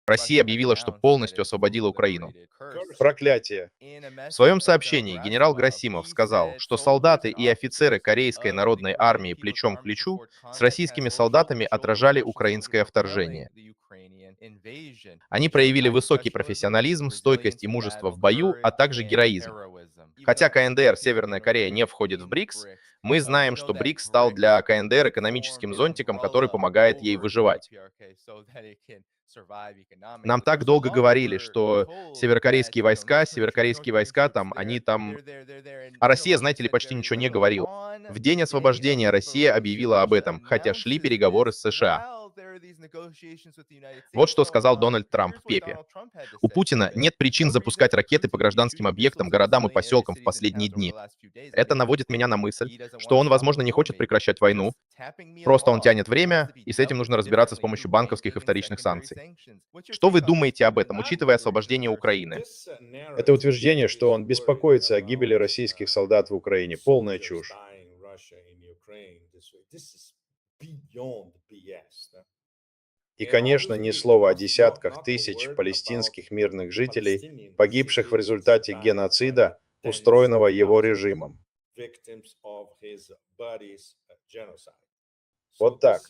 Россия объявила, что полностью освободила Украину. Проклятие. В своем сообщении генерал Грасимов сказал, что солдаты и офицеры Корейской народной армии плечом к плечу с российскими солдатами отражали украинское вторжение. Они проявили высокий профессионализм, стойкость и мужество в бою, а также героизм. Хотя КНДР, Северная Корея, не входит в БРИКС, мы знаем, что БРИКС стал для КНДР экономическим зонтиком, который помогает ей выживать. Нам так долго говорили, что северокорейские войска там, они там. А Россия, знаете ли, почти ничего не говорила. В день освобождения Россия объявила об этом, хотя шли переговоры с США. Вот что сказал Дональд Трамп Пепе. У Путина нет причин запускать ракеты по гражданским объектам, городам и поселкам в последние дни. Это наводит меня на мысль, что он, возможно, не хочет прекращать войну, просто он тянет время, и с этим нужно разбираться с помощью банковских и вторичных санкций. Что вы думаете об этом, учитывая освобождение Украины? Это утверждение, что он беспокоится о гибели российских солдат в Украине. Полная чушь. И, конечно, ни слова о десятках тысяч палестинских мирных жителей, погибших в результате геноцида, устроенного его режимом. Вот так.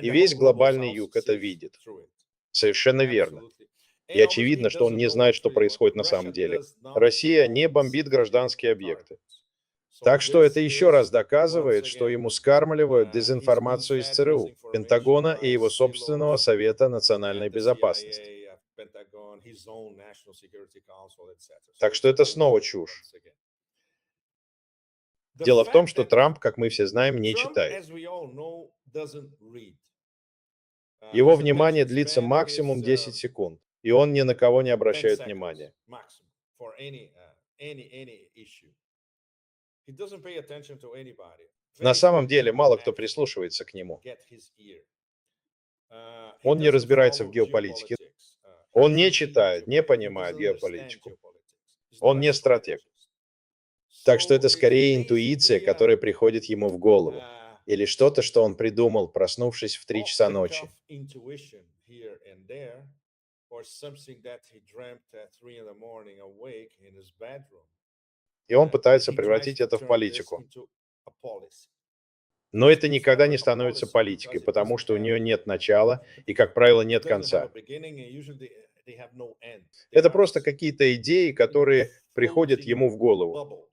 И весь глобальный юг это видит. Совершенно верно. И очевидно, что он не знает, что происходит на самом деле. Россия не бомбит гражданские объекты. Так что это еще раз доказывает, что ему скармливают дезинформацию из ЦРУ, Пентагона и его собственного Совета национальной безопасности. Так что это снова чушь. Дело в том, что Трамп, как мы все знаем, не читает. Его внимание длится максимум 10 секунд, и он ни на кого не обращает внимания. На самом деле мало кто прислушивается к нему. Он не разбирается в геополитике. Он не читает, не понимает геополитику. Он не стратег. Так что это скорее интуиция, которая приходит ему в голову. Или что-то, что он придумал, проснувшись в 3 часа ночи. И он пытается превратить это в политику. Но это никогда не становится политикой, потому что у нее нет начала и, как правило, нет конца. Это просто какие-то идеи, которые приходят ему в голову.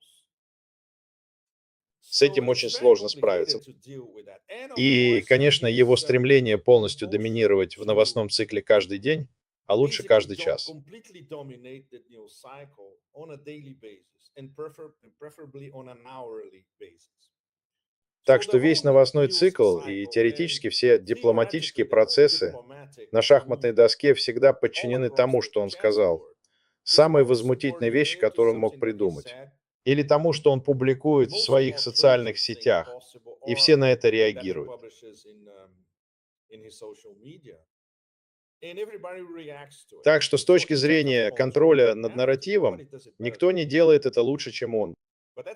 С этим очень сложно справиться. И, конечно, его стремление полностью доминировать в новостном цикле каждый день, а лучше каждый час. Так что весь новостной цикл и теоретически все дипломатические процессы на шахматной доске всегда подчинены тому, что он сказал. Самые возмутительные вещи, которые он мог придумать. Или тому, что он публикует в своих социальных сетях, и все на это реагируют. Так что с точки зрения контроля над нарративом, никто не делает это лучше, чем он.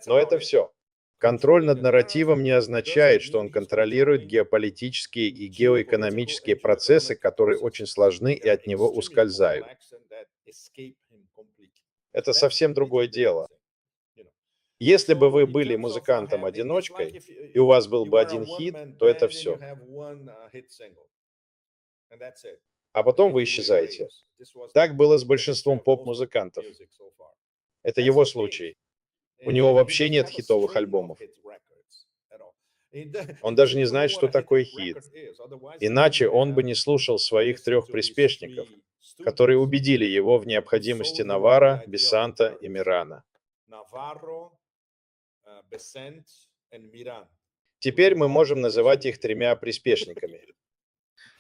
Но это все. Контроль над нарративом не означает, что он контролирует геополитические и геоэкономические процессы, которые очень сложны и от него ускользают. Это совсем другое дело. Если бы вы были музыкантом-одиночкой, и у вас был бы один хит, то это все. А потом вы исчезаете. Так было с большинством поп-музыкантов. Это его случай. У него вообще нет хитовых альбомов. Он даже не знает, что такое хит. Иначе он бы не слушал своих 3 приспешников, которые убедили его в необходимости Навара, Бесанта и Мирана. Теперь мы можем называть их 3 приспешниками.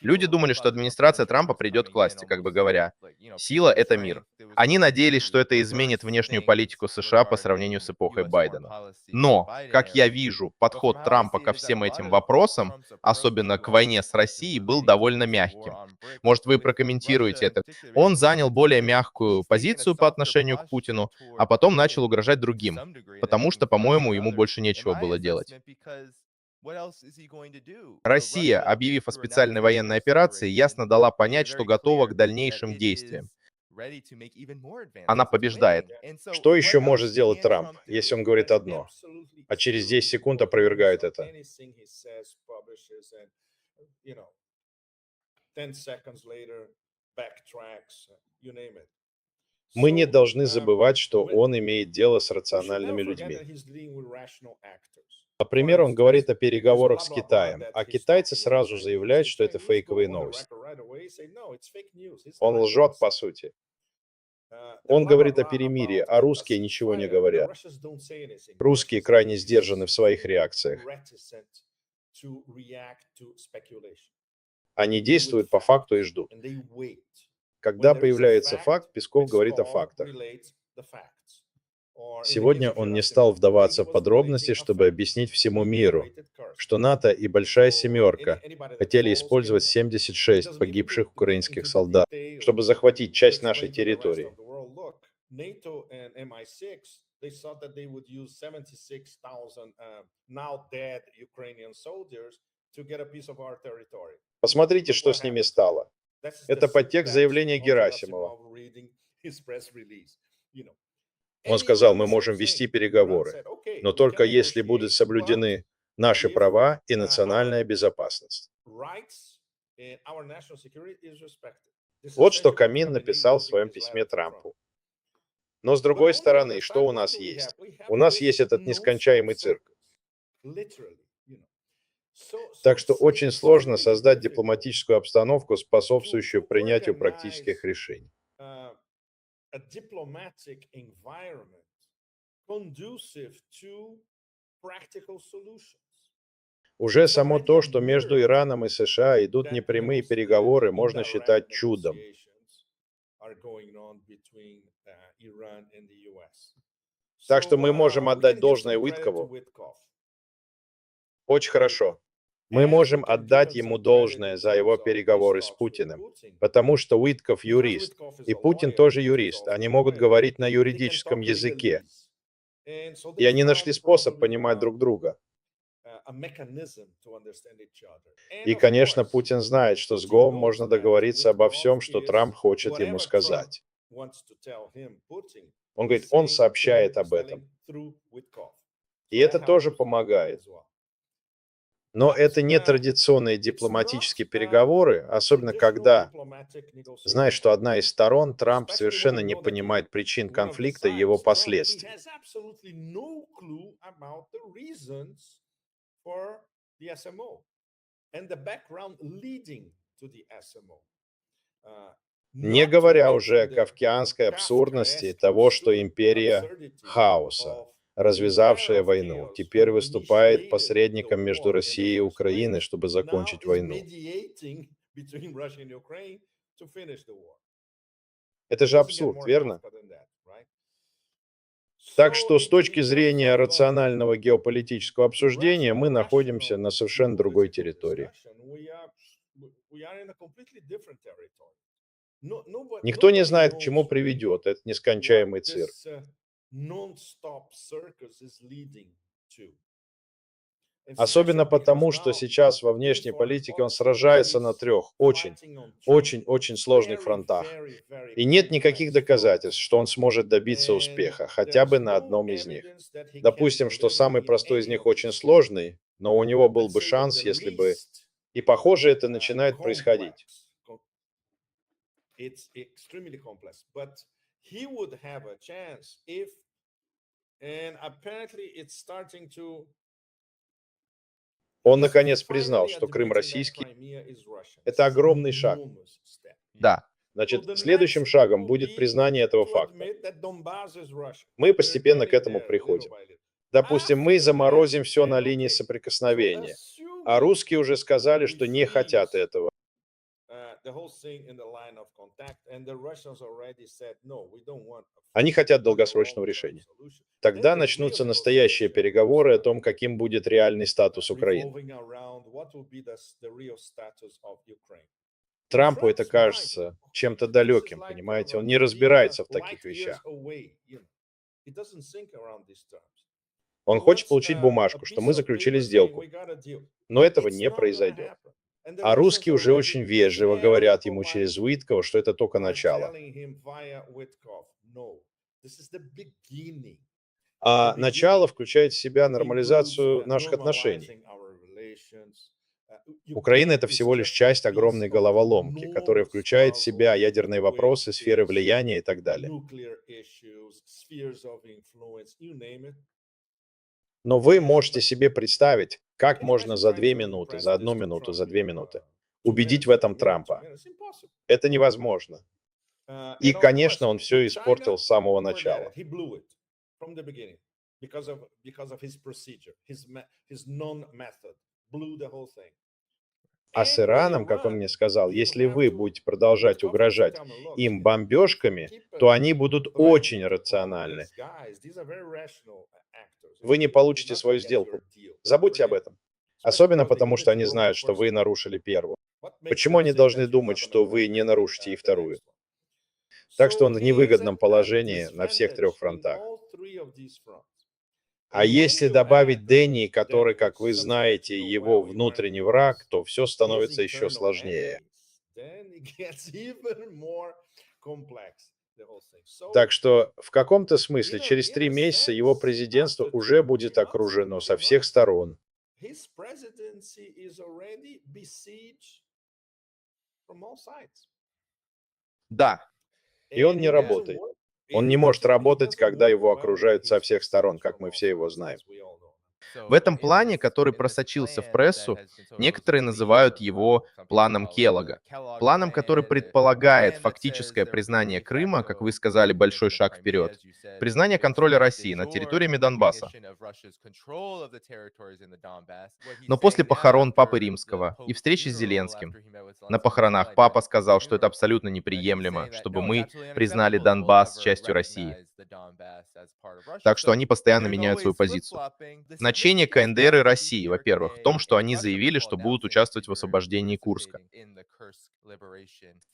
Люди думали, что администрация Трампа придет к власти, как бы говоря, сила — это мир. Они надеялись, что это изменит внешнюю политику США по сравнению с эпохой Байдена. Но, как я вижу, подход Трампа ко всем этим вопросам, особенно к войне с Россией, был довольно мягким. Может, вы прокомментируете это? Он занял более мягкую позицию по отношению к Путину, а потом начал угрожать другим, потому что, по-моему, ему больше нечего было делать. Россия, объявив о специальной военной операции, ясно дала понять, что готова к дальнейшим действиям. Она побеждает. Что еще может сделать Трамп, если он говорит одно, а через 10 секунд опровергает это? Мы не должны забывать, что он имеет дело с рациональными людьми. Например, он говорит о переговорах с Китаем, а китайцы сразу заявляют, что это фейковые новости. Он лжет, по сути. Он говорит о перемирии, а русские ничего не говорят. Русские крайне сдержаны в своих реакциях. Они действуют по факту и ждут. Когда появляется факт, Песков говорит о фактах. Сегодня он не стал вдаваться в подробности, чтобы объяснить всему миру, что НАТО и Большая Семерка хотели использовать 76 погибших украинских солдат, чтобы захватить часть нашей территории. Посмотрите, что с ними стало. Это подтекст заявления Герасимова. Он сказал, мы можем вести переговоры, но только если будут соблюдены наши права и национальная безопасность. Вот что Камин написал в своем письме Трампу. Но с другой стороны, что у нас есть? У нас есть этот нескончаемый цирк. Так что очень сложно создать дипломатическую обстановку, способствующую принятию практических решений. Уже само то, что между Ираном и США идут непрямые переговоры, можно считать чудом. Так что мы можем отдать должное Уиткову. Очень хорошо. Мы можем отдать ему должное за его переговоры с Путиным, потому что Уитков юрист, и Путин тоже юрист. Они могут говорить на юридическом языке. И они нашли способ понимать друг друга. И, конечно, Путин знает, что с Гоом можно договориться обо всем, что Трамп хочет ему сказать. Он говорит, он сообщает об этом. И это тоже помогает. Но это не традиционные дипломатические переговоры, особенно когда, знаешь, что одна из сторон, Трамп, совершенно не понимает причин конфликта и его последствий. Не говоря уже о кавказской абсурдности того, что империя хаоса, развязавшая войну, теперь выступает посредником между Россией и Украиной, чтобы закончить войну. Это же абсурд, верно? Так что с точки зрения рационального геополитического обсуждения мы находимся на совершенно другой территории. Никто не знает, к чему приведет этот нескончаемый цирк. Особенно потому, что сейчас во внешней политике он сражается на трех очень сложных фронтах. И нет никаких доказательств, что он сможет добиться успеха, хотя бы на одном из них. Допустим, что самый простой из них очень сложный, но у него был бы шанс, если бы... И похоже, это начинает происходить. Он наконец признал, что Крым российский. Это огромный шаг. Да. Значит, следующим шагом будет признание этого факта. Мы постепенно к этому приходим. Допустим, мы заморозим все на линии соприкосновения, а русские уже сказали, что не хотят этого. Они хотят долгосрочного решения. Тогда начнутся настоящие переговоры о том, каким будет реальный статус Украины. Трампу это кажется чем-то далеким, понимаете? Он не разбирается в таких вещах. Он хочет получить бумажку, что мы заключили сделку, но этого не произойдет. А русские уже очень вежливо говорят ему через Уиткова, что это только начало. А начало включает в себя нормализацию наших отношений. Украина — это всего лишь часть огромной головоломки, которая включает в себя ядерные вопросы, сферы влияния и так далее. Но вы можете себе представить, как можно за 2 минуты, за 1 минуту, за 2 минуты убедить в этом Трампа. Это невозможно. И, конечно, он все испортил с самого начала. А с Ираном, как он мне сказал, если вы будете продолжать угрожать им бомбежками, то они будут очень рациональны. Вы не получите свою сделку. Забудьте об этом. Особенно потому, что они знают, что вы нарушили первую. Почему они должны думать, что вы не нарушите и вторую? Так что он в невыгодном положении на всех 3 фронтах. А если добавить Дэнни, который, как вы знаете, его внутренний враг, то все становится еще сложнее. Так что в каком-то смысле через 3 месяца его президентство уже будет окружено со всех сторон. Да, И он не работает. Он не может работать, когда его окружают со всех сторон, как мы все его знаем. в этом плане, который просочился в прессу, некоторые называют его планом Келлога. Планом, который предполагает фактическое признание Крыма, как вы сказали, большой шаг вперед, признание контроля России над территориями Донбасса. Но после похорон Папы Римского и встречи с Зеленским, на похоронах папа сказал, что это абсолютно неприемлемо, чтобы мы признали Донбасс частью России. Так что они постоянно меняют свою позицию. Значение КНДР и России, во-первых, в том, что они заявили, что будут участвовать в освобождении Курска.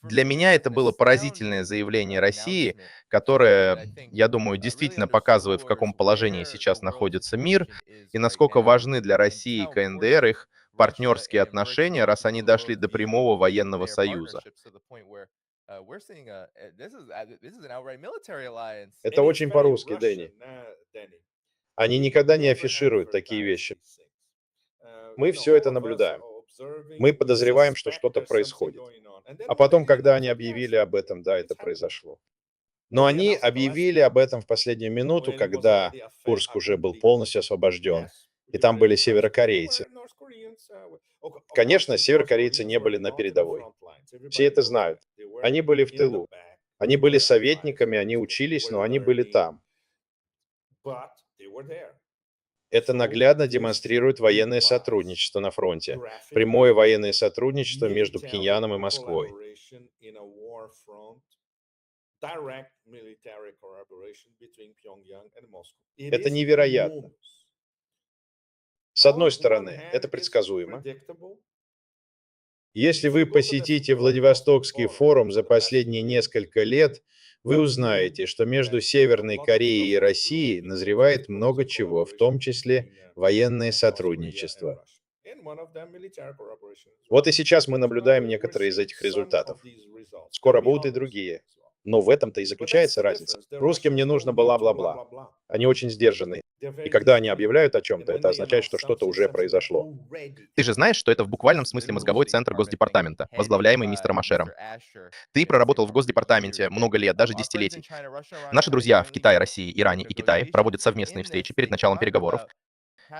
Для меня это было поразительное заявление России, которое, я думаю, действительно показывает, в каком положении сейчас находится мир и насколько важны для России и КНДР их партнерские отношения, раз они дошли до прямого военного союза. Это очень по-русски, Дэнни. Они никогда не афишируют такие вещи. Мы все это наблюдаем. Мы подозреваем, что что-то происходит. А потом, когда они объявили об этом, да, это произошло. Но они объявили об этом в последнюю минуту, когда Курск уже был полностью освобожден, и там были северокорейцы. Конечно, северокорейцы не были на передовой. Все это знают. Они были в тылу. Они были советниками, они учились, но они были там. Это наглядно демонстрирует военное сотрудничество на фронте, прямое военное сотрудничество между Пхеньяном и Москвой. Это невероятно. С одной стороны, это предсказуемо. Если вы посетите Владивостокский форум за последние несколько лет, вы узнаете, что между Северной Кореей и Россией назревает много чего, в том числе военное сотрудничество. Вот и сейчас мы наблюдаем некоторые из этих результатов. Скоро будут и другие. Но в этом-то и заключается разница. Русским не нужно бла-бла-бла. Они очень сдержанные. И когда они объявляют о чем-то, это означает, что что-то уже произошло. Ты же знаешь, что это в буквальном смысле мозговой центр Госдепартамента, возглавляемый мистером Ашером. Ты проработал в Госдепартаменте много лет, даже десятилетий. Наши друзья в Китае, России, Иране и Китае проводят совместные встречи перед началом переговоров.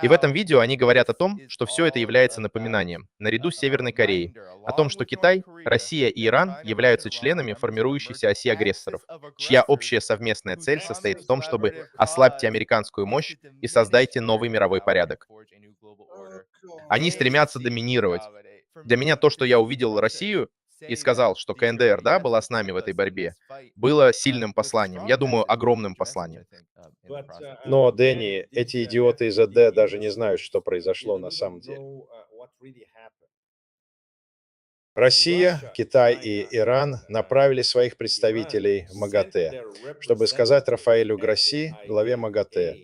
И в этом видео они говорят о том, что все это является напоминанием, наряду с Северной Кореей, о том, что Китай, Россия и Иран являются членами формирующейся оси агрессоров, чья общая совместная цель состоит в том, чтобы ослабьте американскую мощь и создайте новый мировой порядок. Они стремятся доминировать. Для меня то, что я увидел Россию и сказал, что КНДР, да, была с нами в этой борьбе, было сильным посланием. Я думаю, огромным посланием. Но, Дэнни, эти идиоты из АД даже не знают, что произошло на самом деле. Россия, Китай и Иран направили своих представителей в МАГАТЭ, чтобы сказать Рафаэлю Гросси, главе МАГАТЭ: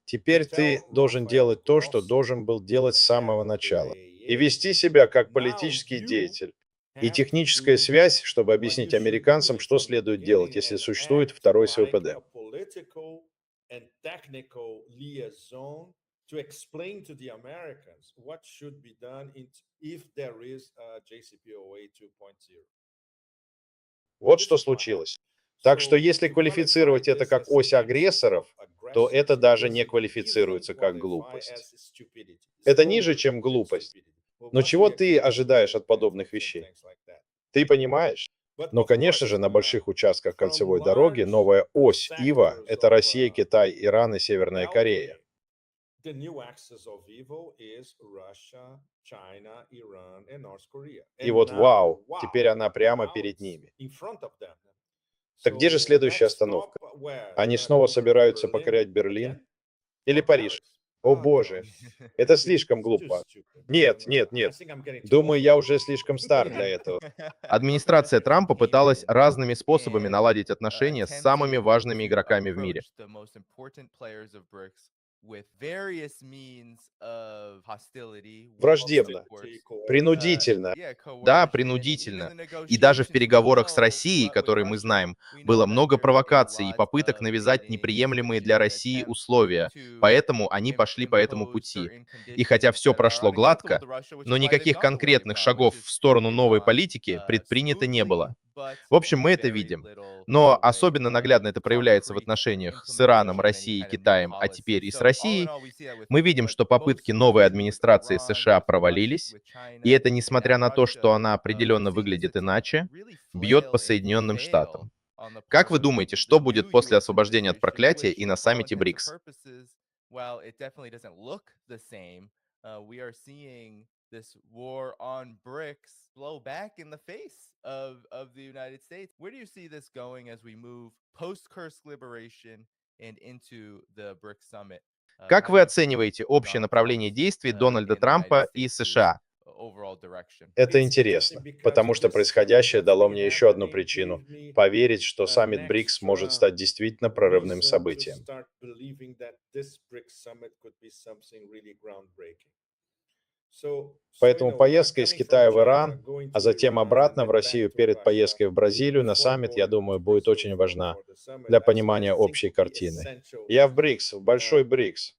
теперь ты должен делать то, что должен был делать с самого начала, и вести себя как политический деятель. И техническая связь, чтобы объяснить американцам, что следует делать, если существует второй СВПД. To explain to the Americans what should be done if there is a JCPOA 2.0. Вот что случилось. Так что если квалифицировать это как ось агрессоров, то это даже не квалифицируется как глупость. Это ниже, чем глупость. Но чего ты ожидаешь от подобных вещей? Ты понимаешь? Но, конечно же, на больших участках кольцевой дороги новая ось ИВА — это Россия, Китай, Иран и Северная Корея. The new axis of evil is Russia, China, Iran, and North Korea. И вот вау, теперь она прямо перед ними. Так где же следующая остановка? Они снова собираются покорять Берлин или Париж? О боже, это слишком глупо. Нет, нет, нет. Думаю, я уже слишком стар для этого. Администрация Трампа пыталась разными способами наладить отношения с самыми важными игроками в мире. Враждебно, принудительно. Да, принудительно. И даже в переговорах с Россией, которые мы знаем, было много провокаций и попыток навязать неприемлемые для России условия, поэтому они пошли по этому пути. И хотя все прошло гладко, но никаких конкретных шагов в сторону новой политики предпринято не было. В общем, мы это видим. Но особенно наглядно это проявляется в отношениях с Ираном, Россией, Китаем, а теперь и с Россией. Мы видим, что попытки новой администрации США провалились, и это несмотря на то, что она определенно выглядит иначе, бьет по Соединенным Штатам. Как вы думаете, что будет после освобождения от проклятия и на саммите БРИКС? This war on BRICS blow back in the face of the United States. Where do you see this going as we move post-Kursk liberation and into the BRICS summit? Как вы оцениваете общее направление действий Дональда Трампа и США? Это интересно, потому что происходящее дало мне еще одну причину поверить, что саммит БРИКС может стать действительно прорывным событием. Поэтому поездка из Китая в Иран, а затем обратно в Россию перед поездкой в Бразилию на саммит, я думаю, будет очень важна для понимания общей картины. Я в БРИКС, в большой БРИКС.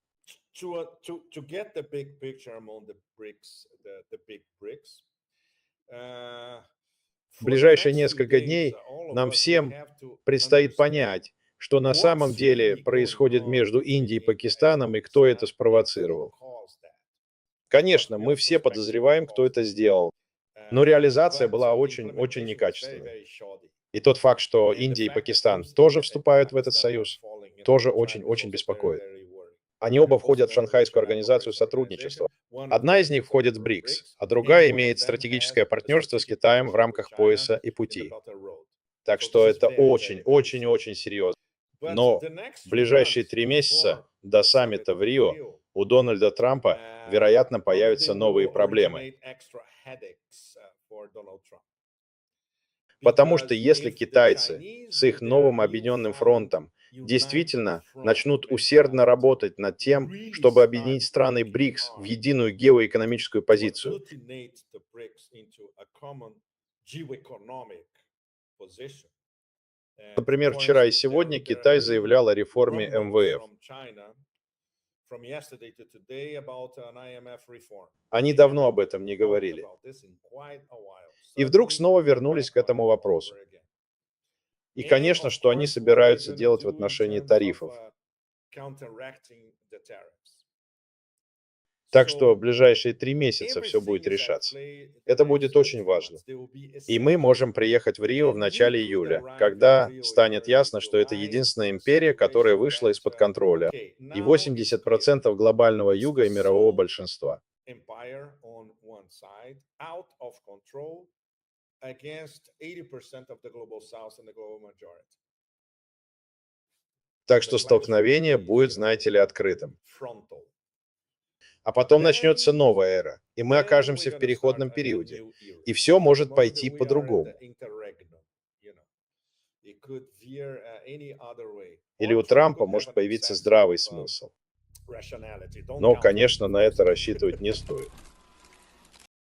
В ближайшие несколько дней нам всем предстоит понять, что на самом деле происходит между Индией и Пакистаном и кто это спровоцировал. Конечно, мы все подозреваем, кто это сделал, но реализация была очень некачественной. И тот факт, что Индия и Пакистан тоже вступают в этот союз, тоже очень беспокоит. Они оба входят в Шанхайскую организацию сотрудничества. Одна из них входит в БРИКС, а другая имеет стратегическое партнерство с Китаем в рамках пояса и пути. Так что это очень серьезно. Но в ближайшие 3 месяца до саммита в Рио у Дональда Трампа, вероятно, появятся новые проблемы. Потому что если китайцы с их новым объединенным фронтом действительно начнут усердно работать над тем, чтобы объединить страны БРИКС в единую геоэкономическую позицию, например, вчера и сегодня Китай заявлял о реформе МВФ. Они давно об этом не говорили. И вдруг снова вернулись к этому вопросу. И, конечно, что они собираются делать в отношении тарифов. Так что в ближайшие 3 месяца все будет решаться. Это будет очень важно. И мы можем приехать в Рио в начале июля, когда станет ясно, что это единственная империя, которая вышла из-под контроля, и 80% глобального юга и мирового большинства. Так что столкновение будет, знаете ли, открытым. А потом начнется новая эра, и мы окажемся в переходном периоде, и все может пойти по-другому. Или у Трампа может появиться здравый смысл. Но, конечно, на это рассчитывать не стоит.